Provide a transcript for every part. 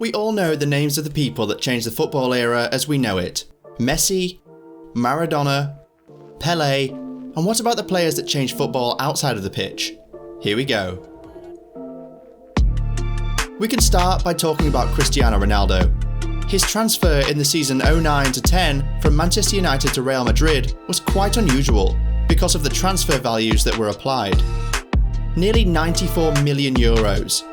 We all know the names of the people that changed the football era as we know it. Messi, Maradona, Pelé, and what about the players that changed football outside of the pitch? Here we go. We can start by talking about Cristiano Ronaldo. His transfer in the season 09-10 from Manchester United to Real Madrid was quite unusual because of the transfer values that were applied. Nearly 94 million euros.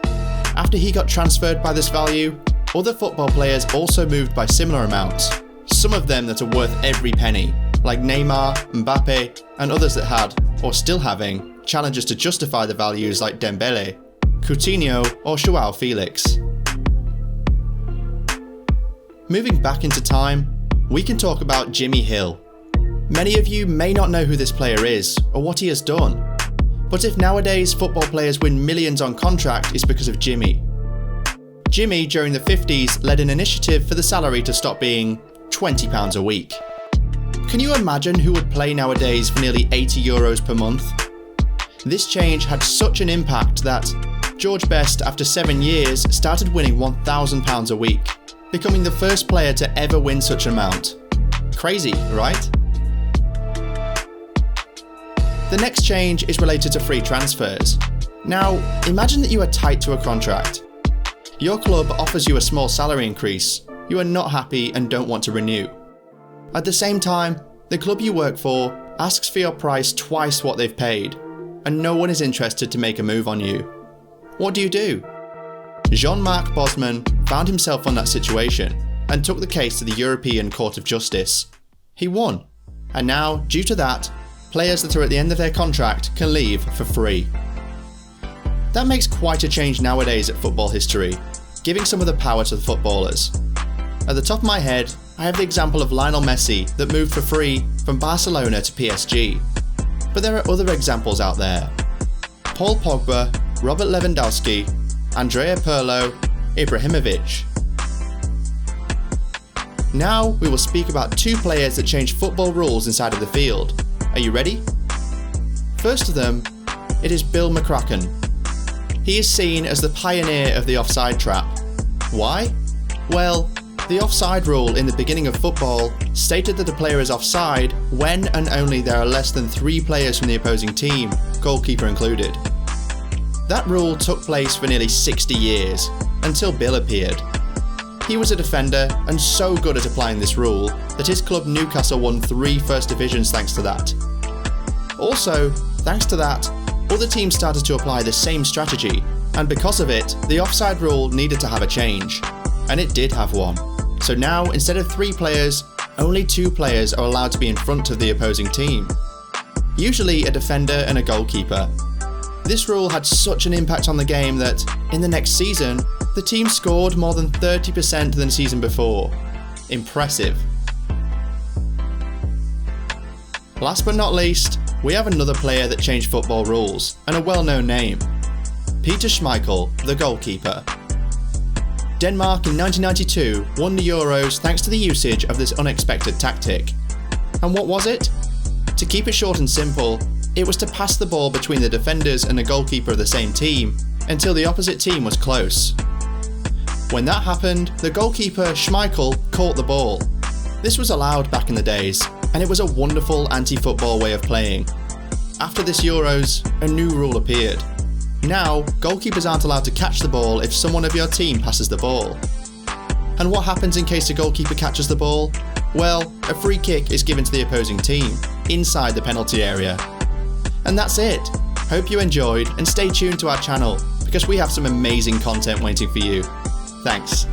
After he got transferred by this value, other football players also moved by similar amounts, some of them that are worth every penny, like Neymar, Mbappe, and others that had, or still having, challenges to justify the values like Dembele, Coutinho, or João Felix. Moving back into time, we can talk about Jimmy Hill. Many of you may not know who this player is, or what he has done. But if nowadays football players win millions on contract, it's because of Jimmy. Jimmy, during the 50s, led an initiative for the salary to stop being £20 a week. Can you imagine who would play nowadays for nearly €80 per month? This change had such an impact that George Best, after 7 years, started winning £1,000 a week, becoming the first player to ever win such an amount. Crazy, right? The next change is related to free transfers. Now, imagine that you are tied to a contract. Your club offers you a small salary increase, you are not happy and don't want to renew. At the same time, the club you work for asks for your price twice what they've paid, and no one is interested to make a move on you. What do? Jean-Marc Bosman found himself on that situation and took the case to the European Court of Justice. He won, and now, due to that, players that are at the end of their contract can leave for free. That makes quite a change nowadays at football history, giving some of the power to the footballers. At the top of my head, I have the example of Lionel Messi that moved for free from Barcelona to PSG. But there are other examples out there. Paul Pogba, Robert Lewandowski, Andrea Pirlo, Ibrahimovic. Now we will speak about two players that changed football rules inside of the field. Are you ready? First of them, it is Bill McCracken. He is seen as the pioneer of the offside trap. Why? Well, the offside rule in the beginning of football stated that a player is offside when and only there are less than 3 players from the opposing team, goalkeeper included. That rule took place for nearly 60 years, until Bill appeared. He was a defender and so good at applying this rule that his club Newcastle won 3 First Divisions thanks to that. Also, thanks to that, other teams started to apply the same strategy, and because of it, the offside rule needed to have a change. And it did have one. So now, instead of 3 players, only 2 players are allowed to be in front of the opposing team. Usually a defender and a goalkeeper. This rule had such an impact on the game that, in the next season, the team scored more than 30% than the season before. Impressive. Last but not least, we have another player that changed football rules, and a well-known name. Peter Schmeichel, the goalkeeper. Denmark in 1992 won the Euros thanks to the usage of this unexpected tactic. And what was it? To keep it short and simple, it was to pass the ball between the defenders and the goalkeeper of the same team until the opposite team was close. When that happened, the goalkeeper, Schmeichel, caught the ball. This was allowed back in the days, and it was a wonderful anti-football way of playing. After this Euros, a new rule appeared. Now, goalkeepers aren't allowed to catch the ball if someone of your team passes the ball. And what happens in case a goalkeeper catches the ball? Well, a free kick is given to the opposing team, inside the penalty area. And that's it. Hope you enjoyed, and stay tuned to our channel, because we have some amazing content waiting for you. Thanks.